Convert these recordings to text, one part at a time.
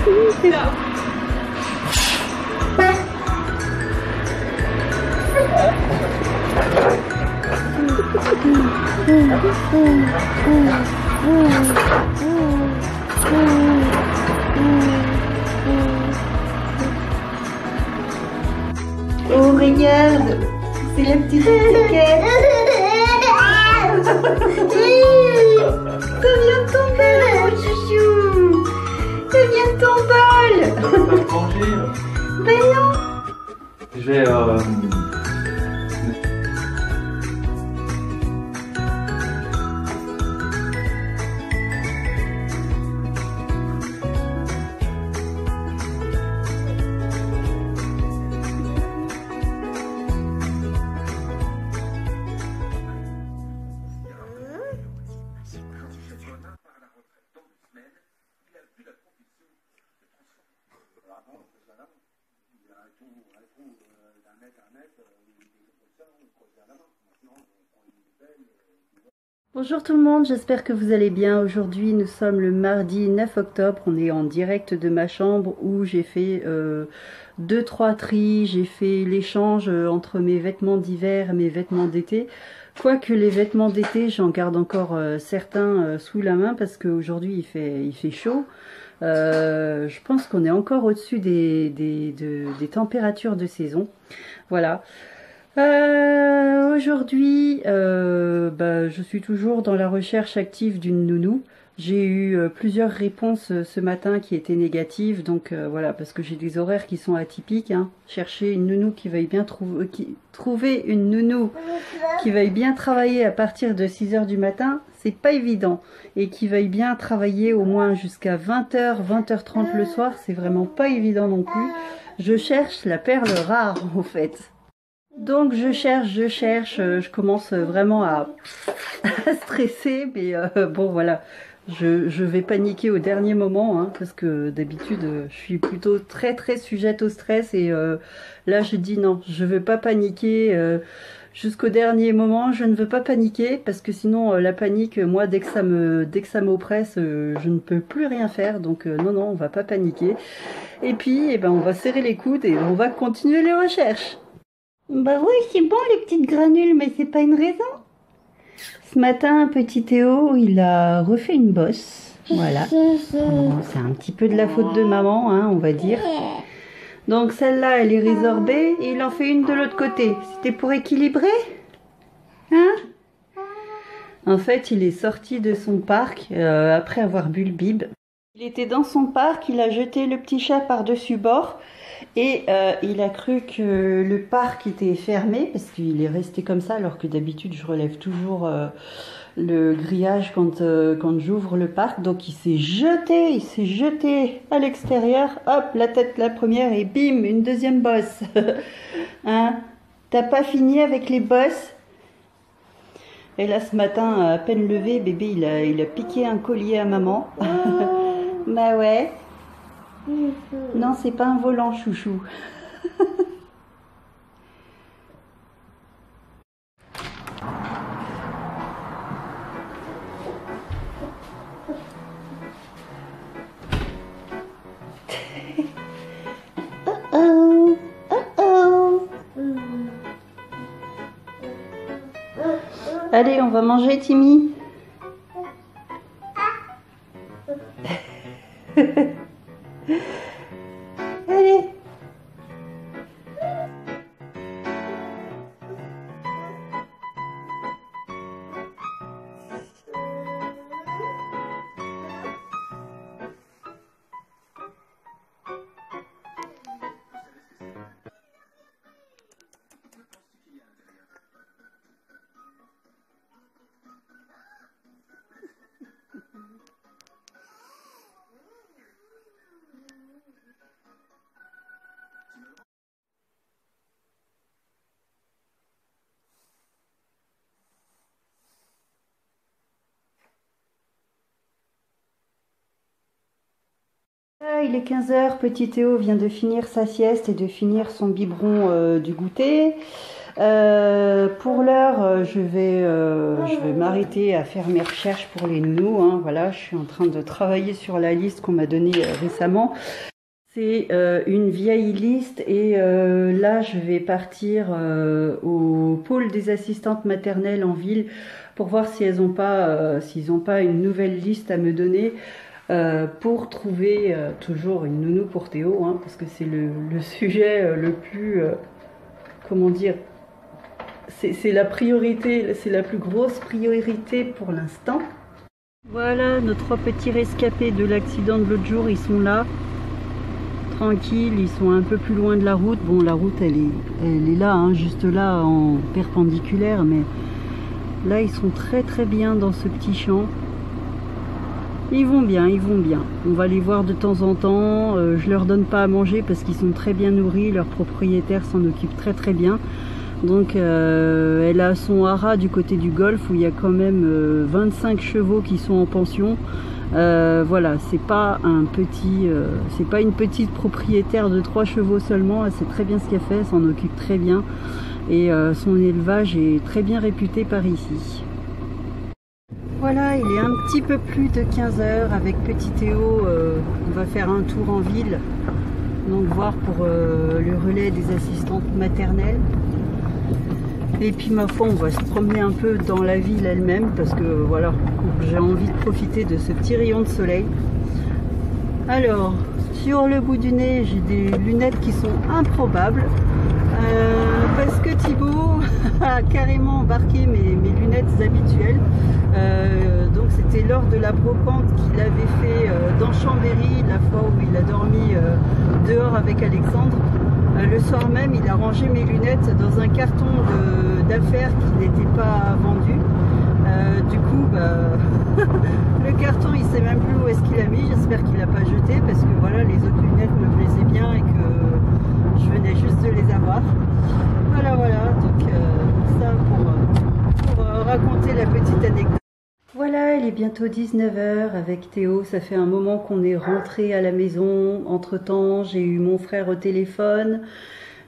Oh, regarde, c'est la petite étiquette. Ça vient de tomber, mon chouchou. Ça vient de tomber. Tu vas pas manger. Ben non. Je vais... Bonjour tout le monde, j'espère que vous allez bien. Aujourd'hui nous sommes le mardi 9 octobre, on est en direct de ma chambre où j'ai fait 2-3 tris, j'ai fait l'échange entre mes vêtements d'hiver et mes vêtements d'été. Quoique les vêtements d'été, j'en garde encore certains sous la main parce qu'aujourd'hui il fait chaud. Je pense qu'on est encore au-dessus des températures de saison. Voilà. Aujourd'hui, je suis toujours dans la recherche active d'une nounou. J'ai eu plusieurs réponses ce matin qui étaient négatives, donc voilà, parce que j'ai des horaires qui sont atypiques. Hein. Chercher une nounou qui veuille bien trouver une nounou qui veuille bien travailler à partir de 6 h du matin, c'est pas évident. Et qui veuille bien travailler au moins jusqu'à 20 h, 20 h 30 le soir, c'est vraiment pas évident non plus. Je cherche la perle rare en fait. Donc je cherche, je commence vraiment à stresser, mais bon voilà, je vais paniquer au dernier moment, hein, parce que d'habitude je suis plutôt très sujette au stress, et là je dis non, je ne veux pas paniquer jusqu'au dernier moment, je ne veux pas paniquer, parce que sinon la panique, moi dès que ça m'oppresse, je ne peux plus rien faire, donc non, on va pas paniquer, et puis on va serrer les coudes et on va continuer les recherches. Bah oui, c'est bon les petites granules, mais c'est pas une raison. Ce matin, petit Théo, il a refait une bosse. Voilà. Bon, c'est un petit peu de la faute de maman, hein, on va dire. Donc celle-là, elle est résorbée et il en fait une de l'autre côté. C'était pour équilibrer, hein? En fait, il est sorti de son parc après avoir bu le bib. Il était dans son parc, il a jeté le petit chat par-dessus bord. Et il a cru que le parc était fermé parce qu'il est resté comme ça, alors que d'habitude je relève toujours le grillage quand j'ouvre le parc. Donc il s'est jeté à l'extérieur, hop, la tête la première et bim, une deuxième bosse. Hein, t'as pas fini avec les bosses? Et là ce matin, à peine levé, bébé il a piqué un collier à maman. Bah ouais. Non, c'est pas un volant, chouchou. Oh, oh, oh. Allez, on va manger, Timmy. Allez. Il est 15 h, petit Théo vient de finir sa sieste et de finir son biberon du goûter. Pour l'heure, je vais m'arrêter à faire mes recherches pour les nounous, hein. Voilà, je suis en train de travailler sur la liste qu'on m'a donnée récemment. C'est une vieille liste et là, je vais partir au pôle des assistantes maternelles en ville pour voir si elles ont pas, s'ils n'ont pas une nouvelle liste à me donner pour trouver toujours une nounou pour Théo, hein, parce que c'est le sujet le plus, comment dire, c'est la priorité, c'est la plus grosse priorité pour l'instant. Voilà, nos 3 petits rescapés de l'accident de l'autre jour, ils sont là, tranquilles, ils sont un peu plus loin de la route. Bon, la route, elle est là, hein, juste là, en perpendiculaire, mais là, ils sont très très bien dans ce petit champ. Ils vont bien, ils vont bien. On va les voir de temps en temps. Je leur donne pas à manger parce qu'ils sont très bien nourris. Leur propriétaire s'en occupe très très bien. Donc elle a son haras du côté du golfe où il y a quand même 25 chevaux qui sont en pension. Voilà, c'est pas une petite propriétaire de 3 chevaux seulement. Elle sait très bien ce qu'elle fait, elle s'en occupe très bien. Et son élevage est très bien réputé par ici. Voilà, il est un petit peu plus de 15 h avec petit Théo. On va faire un tour en ville, donc voir pour le relais des assistantes maternelles. Et puis ma foi, on va se promener un peu dans la ville elle-même parce que voilà, j'ai envie de profiter de ce petit rayon de soleil. Alors, sur le bout du nez, j'ai des lunettes qui sont improbables parce que Thibaut a carrément embarqué mes lunettes habituelles. Donc c'était lors de la brocante qu'il avait fait dans Chambéry, la fois où il a dormi dehors avec Alexandre. Le soir même, il a rangé mes lunettes dans un carton d'affaires qui n'était pas vendu. Du coup, le carton, il sait même plus où est-ce qu'il a mis. J'espère qu'il l'a pas jeté parce que voilà, les autres lunettes me plaisaient bien et que je venais juste de les avoir. Voilà, donc ça pour raconter la petite anecdote. Voilà, il est bientôt 19 h avec Théo. Ça fait un moment qu'on est rentré à la maison. Entre-temps, j'ai eu mon frère au téléphone.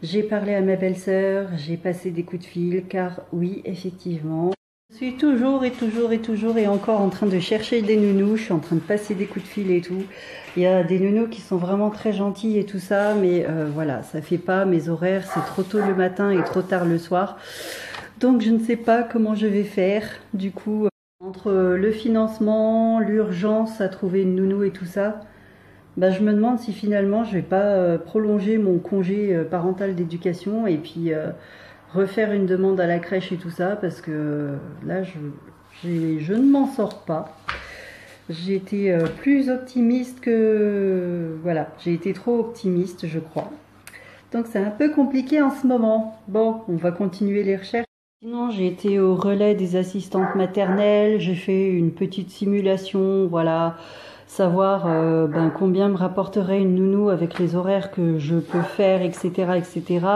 J'ai parlé à ma belle-sœur. J'ai passé des coups de fil car oui, effectivement, je suis toujours et encore en train de chercher des nounous. Je suis en train de passer des coups de fil et tout. Il y a des nounous qui sont vraiment très gentils et tout ça. Mais voilà, ça fait pas mes horaires. C'est trop tôt le matin et trop tard le soir. Donc je ne sais pas comment je vais faire. Du coup, entre le financement, l'urgence à trouver une nounou et tout ça, je me demande si finalement je vais pas prolonger mon congé parental d'éducation et puis refaire une demande à la crèche et tout ça parce que là je ne m'en sors pas. J'ai été plus optimiste que... Voilà, j'ai été trop optimiste je crois. Donc c'est un peu compliqué en ce moment. Bon, on va continuer les recherches. Sinon, j'ai été au relais des assistantes maternelles, j'ai fait une petite simulation, voilà, savoir combien me rapporterait une nounou avec les horaires que je peux faire, etc., etc.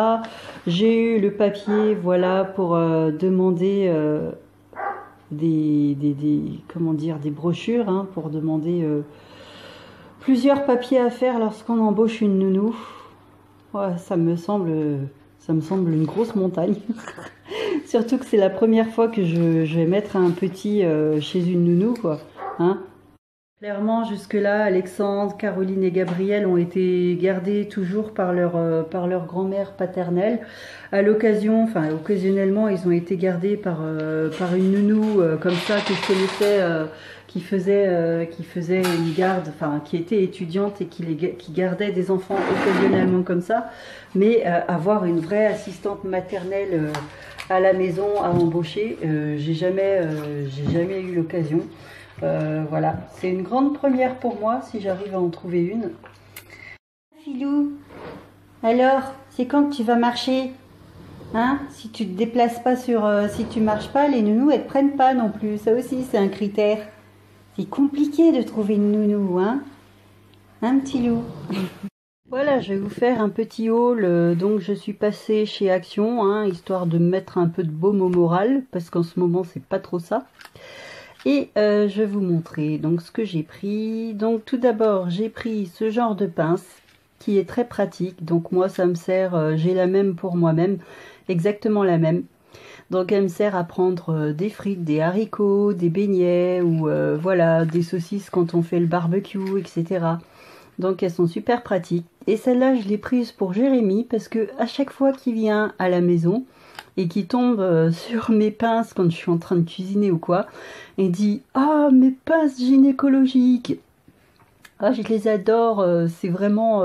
J'ai eu le papier, voilà, pour demander des brochures, hein, pour demander plusieurs papiers à faire lorsqu'on embauche une nounou. Ouais, ça me semble une grosse montagne. Surtout que c'est la première fois que je vais mettre un petit chez une nounou, quoi. Hein? Clairement, jusque-là, Alexandre, Caroline et Gabriel ont été gardés toujours par leur grand-mère paternelle. À l'occasion, enfin occasionnellement, ils ont été gardés par une nounou comme ça que je connaissais, qui faisait une garde, enfin qui était étudiante et qui gardait des enfants occasionnellement comme ça. Mais avoir une vraie assistante maternelle à la maison à embaucher, j'ai jamais eu l'occasion. Voilà, c'est une grande première pour moi si j'arrive à en trouver une. Filou, alors, c'est quand que tu vas marcher? Hein? Si tu te déplaces pas si tu marches pas, les nounous elles te prennent pas non plus. Ça aussi c'est un critère. C'est compliqué de trouver une nounou, hein? Un petit loup. Voilà, je vais vous faire un petit haul. Donc je suis passée chez Action, hein, histoire de mettre un peu de baume au moral, parce qu'en ce moment c'est pas trop ça. Et je vais vous montrer donc ce que j'ai pris. Donc tout d'abord j'ai pris ce genre de pince qui est très pratique. Donc moi ça me sert, j'ai la même pour moi-même, exactement la même. Donc elle me sert à prendre des frites, des haricots, des beignets ou voilà, des saucisses quand on fait le barbecue, etc. Donc elles sont super pratiques. Et celle-là, je l'ai prise pour Jérémy parce que à chaque fois qu'il vient à la maison et qu'il tombe sur mes pinces quand je suis en train de cuisiner ou quoi, il dit « Ah, mes pinces gynécologiques !» Ah, je les adore, c'est vraiment...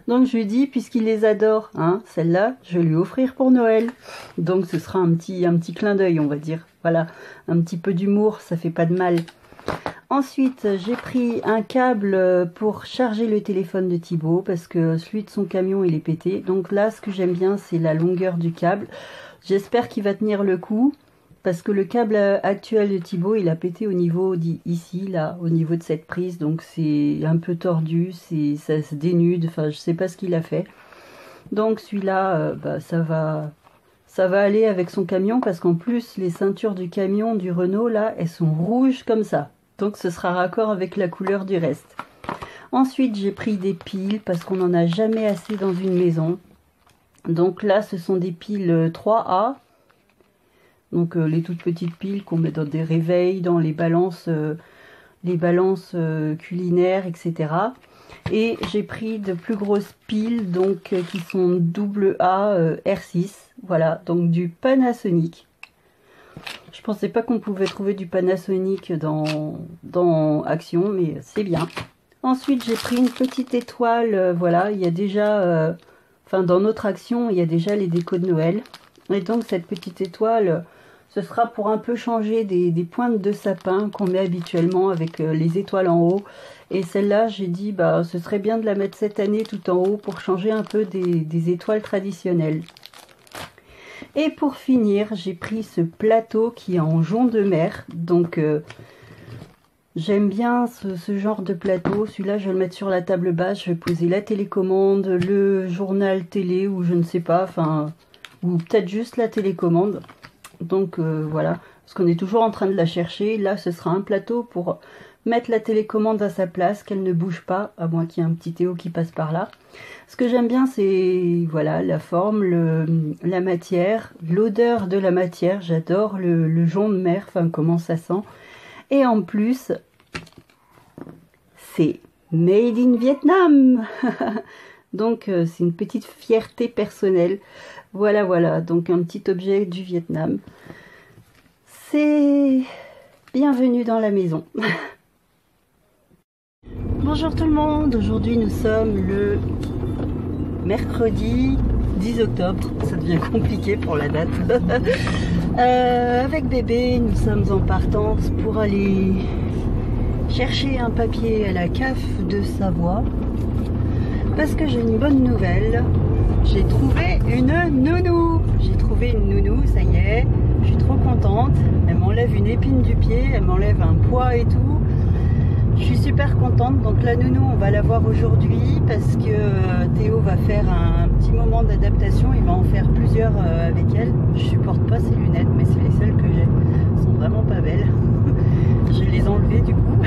Donc je lui dis, puisqu'il les adore, hein, celle-là, je vais lui offrir pour Noël. Donc ce sera un petit clin d'œil, on va dire. Voilà, un petit peu d'humour, ça fait pas de mal. Ensuite, j'ai pris un câble pour charger le téléphone de Thibaut, parce que celui de son camion, il est pété. Donc là, ce que j'aime bien, c'est la longueur du câble. J'espère qu'il va tenir le coup. Parce que le câble actuel de Thibaut, il a pété au niveau ici, là, au niveau de cette prise. Donc c'est un peu tordu, ça se dénude, enfin je sais pas ce qu'il a fait. Donc celui-là, ça va aller avec son camion. Parce qu'en plus, les ceintures du camion du Renault, là, elles sont rouges comme ça. Donc ce sera raccord avec la couleur du reste. Ensuite, j'ai pris des piles parce qu'on n'en a jamais assez dans une maison. Donc là, ce sont des piles 3A. Donc les toutes petites piles qu'on met dans des réveils, dans les balances culinaires, etc. Et j'ai pris de plus grosses piles donc qui sont AA R6. Voilà, donc du Panasonic. Je pensais pas qu'on pouvait trouver du Panasonic dans Action, mais c'est bien. Ensuite, j'ai pris une petite étoile. Voilà, il y a déjà... dans notre Action, il y a déjà les décos de Noël. Et donc cette petite étoile... Ce sera pour un peu changer des pointes de sapin qu'on met habituellement avec les étoiles en haut. Et celle-là, j'ai dit, ce serait bien de la mettre cette année tout en haut pour changer un peu des étoiles traditionnelles. Et pour finir, j'ai pris ce plateau qui est en jonc de mer. Donc, j'aime bien ce genre de plateau. Celui-là, je vais le mettre sur la table basse. Je vais poser la télécommande, le journal télé ou je ne sais pas. Ou peut-être juste la télécommande. Donc voilà, parce qu'on est toujours en train de la chercher. Là, ce sera un plateau pour mettre la télécommande à sa place, qu'elle ne bouge pas, à moins qu'il y ait un petit Théo qui passe par là. Ce que j'aime bien, c'est voilà la forme, la matière, l'odeur de la matière. J'adore le jonc de mer, comment ça sent. Et en plus, c'est Made in Vietnam. Donc c'est une petite fierté personnelle. Voilà, donc un petit objet du Vietnam. C'est bienvenue dans la maison. Bonjour tout le monde, aujourd'hui nous sommes le mercredi 10 octobre, ça devient compliqué pour la date. Avec bébé, nous sommes en partance pour aller chercher un papier à la CAF de Savoie. Parce que j'ai une bonne nouvelle. J'ai trouvé une nounou. J'ai trouvé une nounou, ça y est. Je suis trop contente. Elle m'enlève une épine du pied, elle m'enlève un poids et tout. Je suis super contente. Donc la nounou, on va la voir aujourd'hui parce que Théo va faire un petit moment d'adaptation. Il va en faire plusieurs avec elle. Je supporte pas ses lunettes, mais c'est les seules que j'ai. Elles sont vraiment pas belles. Je vais les enlever du coup.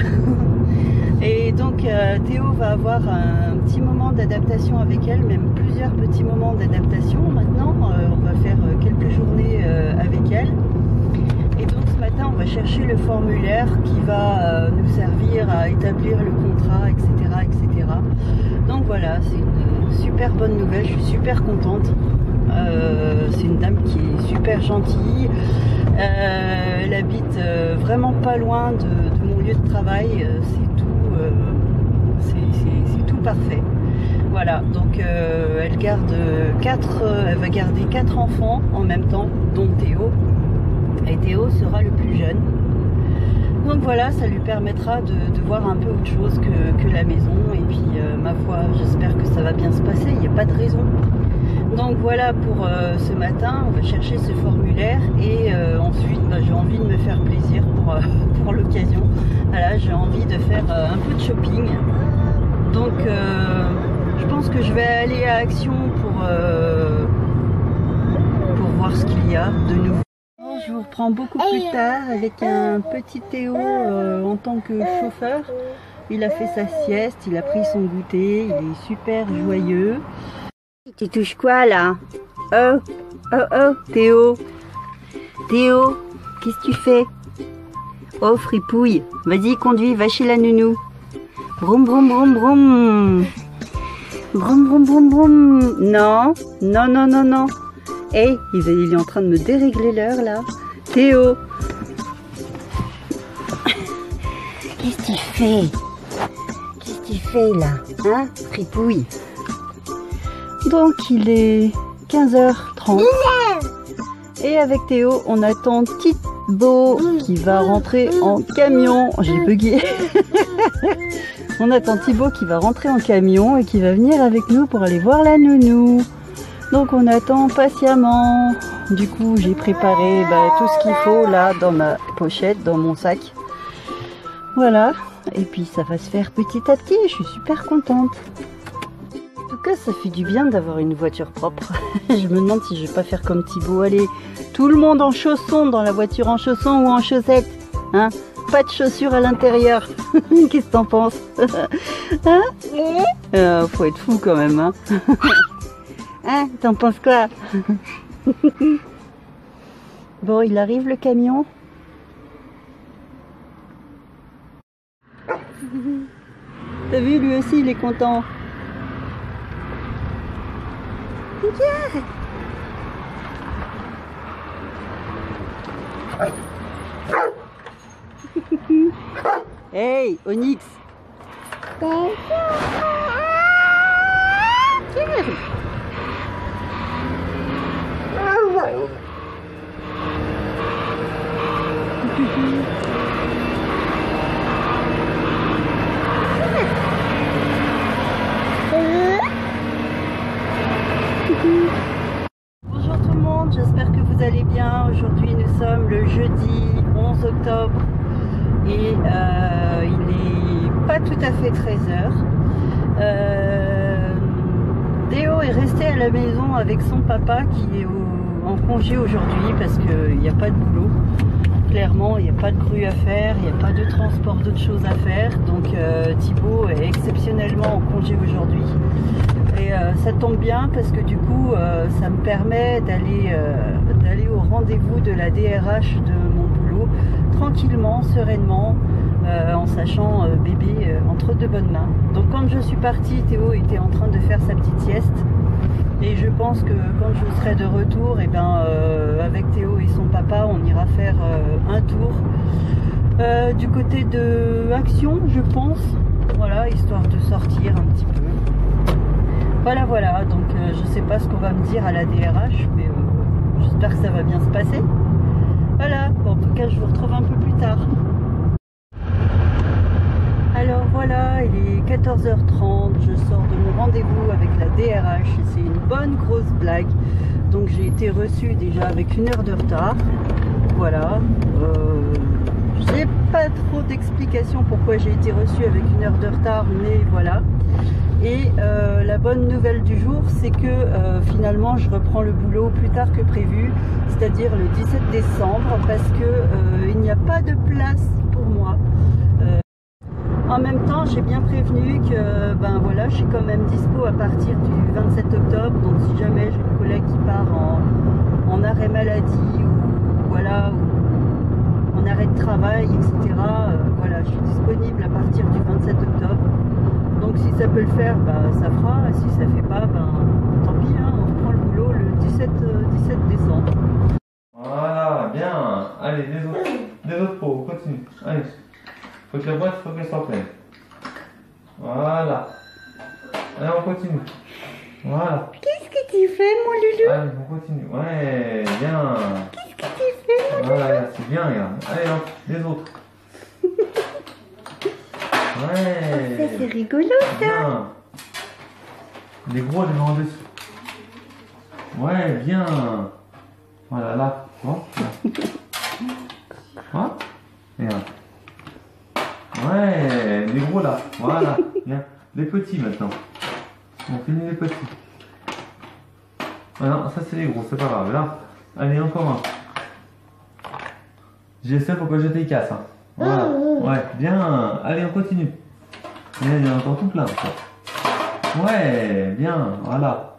Et donc Théo va avoir un petit moment d'adaptation avec elle, même plusieurs petits moments d'adaptation maintenant. On va faire quelques journées avec elle. Et donc ce matin on va chercher le formulaire qui va nous servir à établir le contrat, etc. etc. Donc voilà, c'est une super bonne nouvelle, je suis super contente. C'est une dame qui est super gentille. Elle habite vraiment pas loin de mon lieu de travail, c'est tout parfait. Voilà, donc elle va garder 4 enfants en même temps, dont Théo. Et Théo sera le plus jeune. Donc voilà, ça lui permettra de voir un peu autre chose que la maison. Et puis ma foi, j'espère que ça va bien se passer, il n'y a pas de raison. Donc voilà pour ce matin, on va chercher ce formulaire et ensuite j'ai envie de me faire plaisir pour l'occasion. Voilà, j'ai envie de faire un peu de shopping. Donc je pense que je vais aller à Action pour voir ce qu'il y a de nouveau. Je vous reprends beaucoup plus tard avec un petit Théo en tant que chauffeur. Il a fait sa sieste, il a pris son goûter, il est super joyeux. Tu touches quoi là? Oh, Oh oh, Théo. Théo, qu'est-ce que tu fais? Oh, fripouille. Vas-y, conduis, va chez la nounou. Broum, broum, broum, broum. Broum, broum, broum, broum. Non, non, non, non, non. Hey, il est en train de me dérégler l'heure, là. Théo. Qu'est-ce que tu fais? Qu'est-ce que tu fais, là? Hein, fripouille? Donc, il est 15h30. Et avec Théo, on attend Thibaut qui va rentrer en camion. J'ai bugué. On attend Thibaut qui va rentrer en camion et qui va venir avec nous pour aller voir la nounou. Donc on attend patiemment. Du coup, j'ai préparé tout ce qu'il faut là dans ma pochette, dans mon sac. Voilà. Et puis ça va se faire petit à petit. Je suis super contente. En tout cas, ça fait du bien d'avoir une voiture propre. Je me demande si je vais pas faire comme Thibaut. Allez, tout le monde en chaussons dans la voiture, en chaussons ou en chaussettes. Hein? Pas de chaussures à l'intérieur. Qu'est-ce que t'en penses? Hein? Faut être fou quand même. Hein? Hein? T'en penses quoi? Bon, il arrive le camion. T'as vu, lui aussi il est content. Regarde. Hey, Onyx. Bonjour tout le monde, j'espère que vous allez bien. Aujourd'hui nous sommes le jeudi 11 octobre et il est pas tout à fait 13h. Théo est resté à la maison avec son papa qui est en congé aujourd'hui parce qu'il n'y a pas de boulot. Clairement, il n'y a pas de grue à faire, il n'y a pas de transport d'autres choses à faire. Donc Thibaut est exceptionnellement en congé aujourd'hui. Et ça tombe bien parce que du coup, ça me permet d'aller au rendez-vous de la DRH de mon boulot tranquillement, sereinement, en sachant bébé entre de bonnes mains. Donc quand je suis partie, Théo était en train de faire sa petite sieste. Et je pense que quand je serai de retour, avec Théo et son papa, on ira faire un tour du côté de Action, je pense. Voilà, histoire de sortir un petit peu. Voilà, voilà. Donc je sais pas ce qu'on va me dire à la DRH, mais j'espère que ça va bien se passer. Voilà. Bon, en tout cas, je vous retrouve un peu plus tard. Alors voilà, il est 14h30, je sors de mon rendez-vous avec la DRH, c'est une bonne grosse blague. Donc j'ai été reçue déjà avec 1 heure de retard. Voilà, j'ai pas trop d'explications pourquoi j'ai été reçue avec 1 heure de retard, mais voilà. Et la bonne nouvelle du jour, c'est que finalement je reprends le boulot plus tard que prévu, c'est-à-dire le 17 décembre, parce que il n'y a pas de place pour moi. En même temps, j'ai bien prévenu que voilà, je suis quand même dispo à partir du 27 octobre. Donc si jamais j'ai une collègue qui part en arrêt maladie ou voilà, ou en arrêt de travail, etc. Voilà, je suis disponible à partir du 27 octobre. Donc si ça peut le faire, ça fera. Si ça fait pas, tant pis, hein, on reprend le boulot le 17 décembre. Voilà, bien. Allez, des autres pots, on continue. Allez. Faut que la boîte, faut qu'elle soit pleine. Voilà. Allez, on continue. Voilà. Qu'est-ce que tu fais, mon loulou? Allez, on continue. Ouais, bien. Qu'est-ce que tu fais, mon loulou? Voilà, c'est bien, regarde. Allez, hop, les autres. Ouais. Ça, c'est rigolo, ça. Bien. Les gros, les mets en dessus. Ouais, bien. Voilà, là. Bon, là. Hein? Regarde. Ouais, les gros là, voilà, bien. Les petits maintenant. On finit les petits. Ah non, ça c'est les gros, c'est pas grave. Là, allez, encore un. J'essaie pour que je t'écasse. Hein. Voilà, ouais, bien. Allez, on continue. Il y en a encore tout plein. Ça. Ouais, bien, voilà.